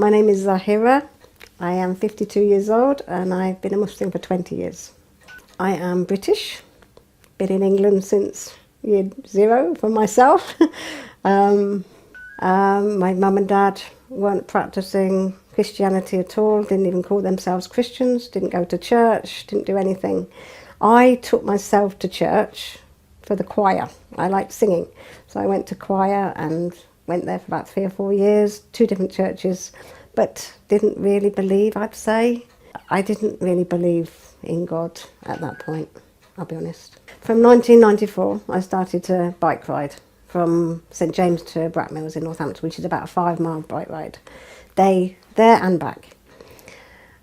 My name is Zahira. I am 52 years old and I've been a Muslim for 20 years. I am British, been in England since year zero for myself. My mum and dad weren't practicing Christianity at all, didn't even call themselves Christians, didn't go to church, didn't do anything. I took myself to church for the choir. I liked singing, so I went to choir and went there for about 3 or 4 years, 2 different churches, but didn't really believe, I'd say. I didn't really believe in God at that point, I'll be honest. From 1994, I started to bike ride from St James to Brackmills in Northampton, which is about a 5-mile bike ride, day there and back.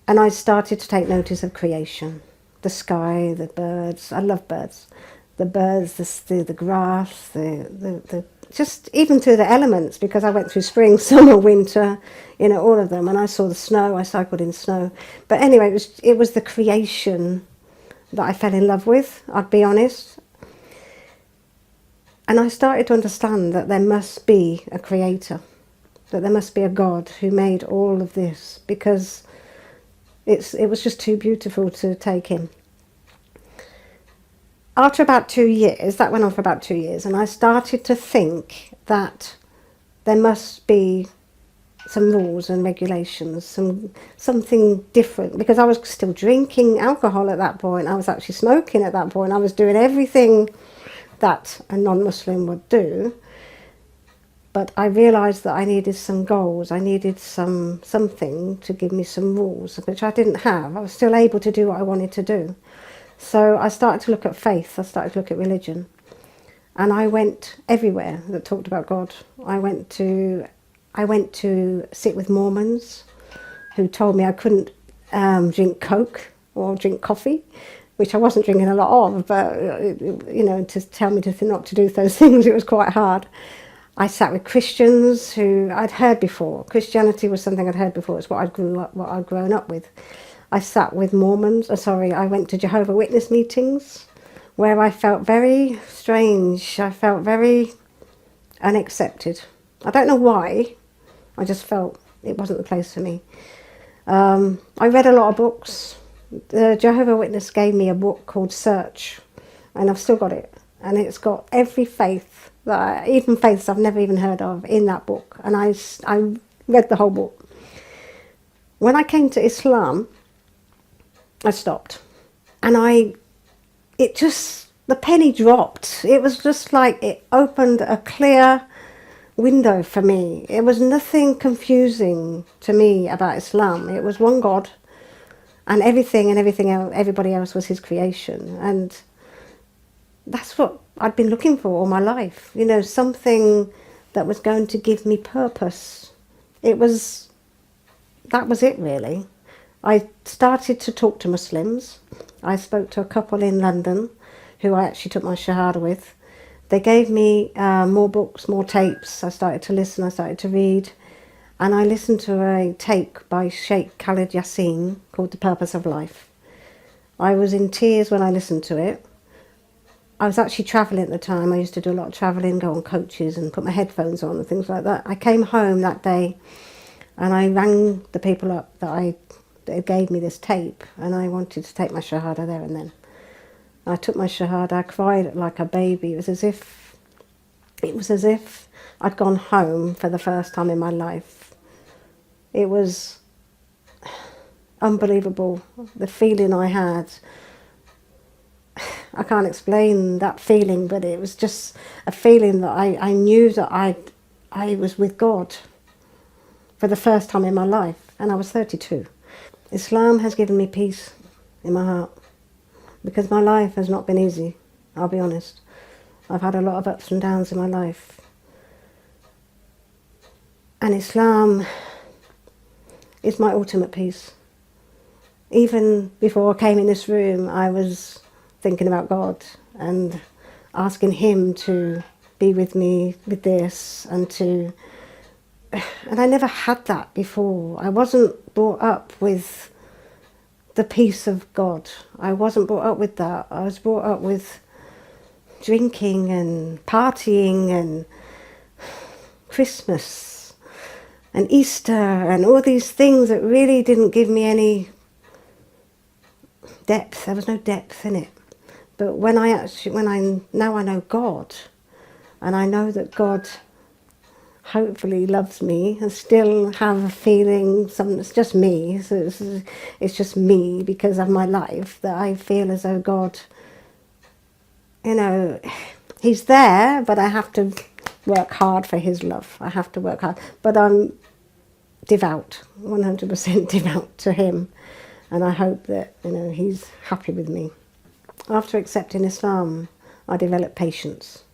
And I started to take notice of creation, the sky, the birds. I love birds. The birds, the grass, the just even through the elements, because I went through spring, summer, winter, all of them, and I saw the snow. I cycled in snow. But anyway, it was the creation that I fell in love with, I'd be honest. And I started to understand that there must be a creator, that there must be a God who made all of this, because it was just too beautiful to take in. After about 2 years, that went on for about 2 years, and I started to think that there must be some rules and regulations, something different, because I was still drinking alcohol at that point. I was actually smoking at that point. I was doing everything that a non-Muslim would do, but I realised that I needed some goals. I needed something to give me some rules, which I didn't have. I was still able to do what I wanted to do. So I started to look at faith, I started to look at religion, and I went everywhere that talked about God. I went to sit with Mormons who told me I couldn't drink Coke or drink coffee, which I wasn't drinking a lot of, but to tell me not to do those things, it was quite hard. I sat with Christians who I'd heard before. Christianity was something I'd heard before. It's what I'd grown up with. I sat with Mormons. I went to Jehovah's Witness meetings where I felt very strange. I felt very unaccepted. I don't know why. I just felt it wasn't the place for me. I read a lot of books. The Jehovah's Witness gave me a book called Search, and I've still got it. And it's got every faith, even faiths I've never even heard of, in that book. And I read the whole book. When I came to Islam, I stopped, and the penny dropped. It was just like it opened a clear window for me. It was nothing confusing to me about Islam. It was one God, and everything else, everybody else was his creation. And that's what I'd been looking for all my life. Something that was going to give me purpose. That was it, really. I started to talk to Muslims. I spoke to a couple in London who I actually took my Shahada with. They gave me more books, more tapes. I started to listen, I started to read. And I listened to a tape by Sheikh Khalid Yasin called The Purpose of Life. I was in tears when I listened to it. I was actually travelling at the time. I used to do a lot of travelling, go on coaches and put my headphones on and things like that. I came home that day and I rang the people up that gave me this tape, and I wanted to take my Shahada there and then. I took my Shahada, I cried like a baby. It was as if I'd gone home for the first time in my life. It was unbelievable, the feeling I had. I can't explain that feeling, but it was just a feeling that I knew that I was with God for the first time in my life, and I was 32. Islam has given me peace in my heart, because my life has not been easy, I'll be honest. I've had a lot of ups and downs in my life. And Islam is my ultimate peace. Even before I came in this room, I was thinking about God and asking him to be with me with this, and I never had that before. I wasn't brought up with the peace of God. I wasn't brought up with that. I was brought up with drinking and partying and Christmas and Easter and all these things that really didn't give me any depth. There was no depth in it. But now I know God, and I know that God hopefully loves me and still have a feeling, it's just me, so it's just me because of my life, that I feel as though God, he's there, but I have to work hard for his love. I have to work hard. But I'm devout, 100% devout to him. And I hope that, he's happy with me. After accepting Islam, I developed patience.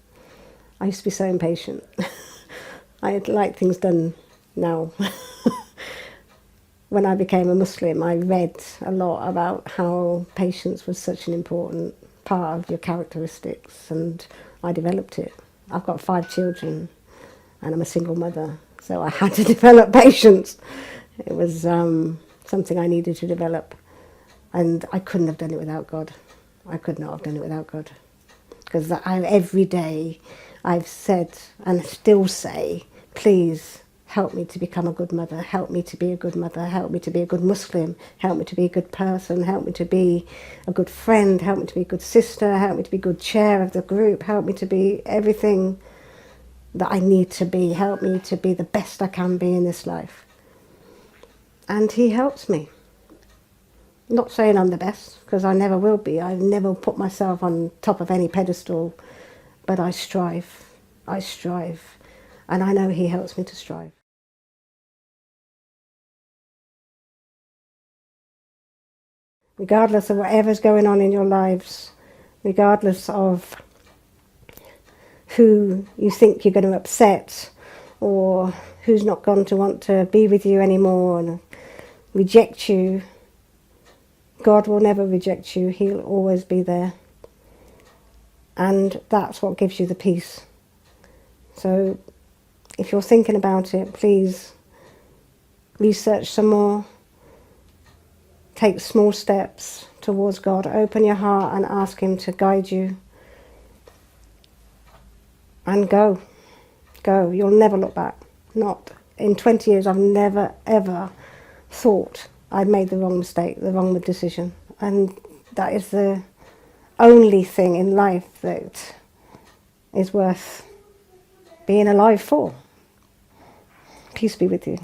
I used to be so impatient. I like things done now. When I became a Muslim, I read a lot about how patience was such an important part of your characteristics, and I developed it. I've got 5 children, and I'm a single mother, so I had to develop patience. It was something I needed to develop, and I couldn't have done it without God. I could not have done it without God. Because every day I've said, and still say, please help me to become a good mother, help me to be a good mother, help me to be a good Muslim, help me to be a good person, help me to be a good friend, help me to be a good sister, help me to be a good chair of the group, help me to be everything that I need to be, help me to be the best I can be in this life. And he helps me. Not saying I'm the best, because I never will be. I never put myself on top of any pedestal, but I strive. And I know he helps me to strive. Regardless of whatever's going on in your lives, regardless of who you think you're going to upset, or who's not going to want to be with you anymore and reject you, God will never reject you. He'll always be there. And that's what gives you the peace. So if you're thinking about it, please research some more. Take small steps towards God. Open your heart and ask him to guide you. And go. Go. You'll never look back. Not in 20 years, I've never, ever thought I'd made the wrong mistake, the wrong decision. And that is the only thing in life that is worth being alive for. Peace be with you.